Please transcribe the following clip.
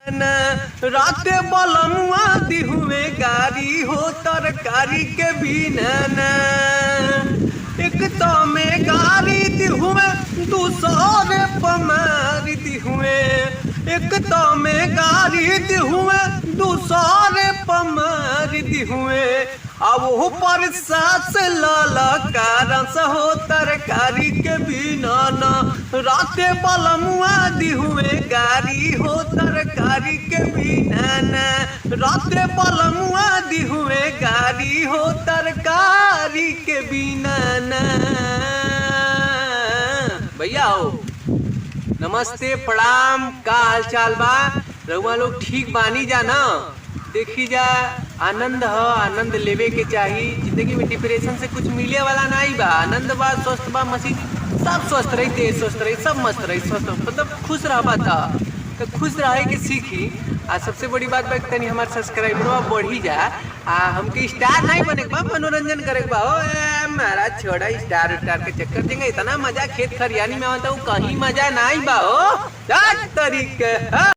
राते बलमुआ दिहुए गारी हो तरकारी के बिना एक तो में गारी दिहुए दूसरे पमारी दिहुए एक तो में गारी दिहुए दूसरे पमारी दिहुए अब ऊपर सास लाला कारण से हो तरकारी के बिना ना राते बलमुआ दिहुए गारी हो तरकारी के बिना ना राते बलमुआ दिहुए गारी हो तरकारी के बिना ना। भैया हो नमस्ते प्रणाम, का हाल चाल बा? रउआ लोग ठीक बानी जा ना? देखी जा आनंद ह, आनंद लेवे के चाही। जिंदगी में डिप्रेशन से कुछ मिले वाला नहीं बा। आनंद बा, स्वस्थ बा, मसीह सब स्वस्थ रही, देश स्वस्थ रही, सब मस्त रही, स्वस्थ मतलब खुश रह बा तो खुश रहे के सीखी। आ सबसे बड़ी बात बा तनी हमार सब्सक्राइबर बढ़ी जा। आ हमके स्टार नहीं बने बा, मनोरंजन करे बा। ओ महाराज छोड़ा स्टार के चक्कर देंगे। इतना मजा खेत खरियानी में आता हूँ, कहीं मजा नहीं बा। हो तरीके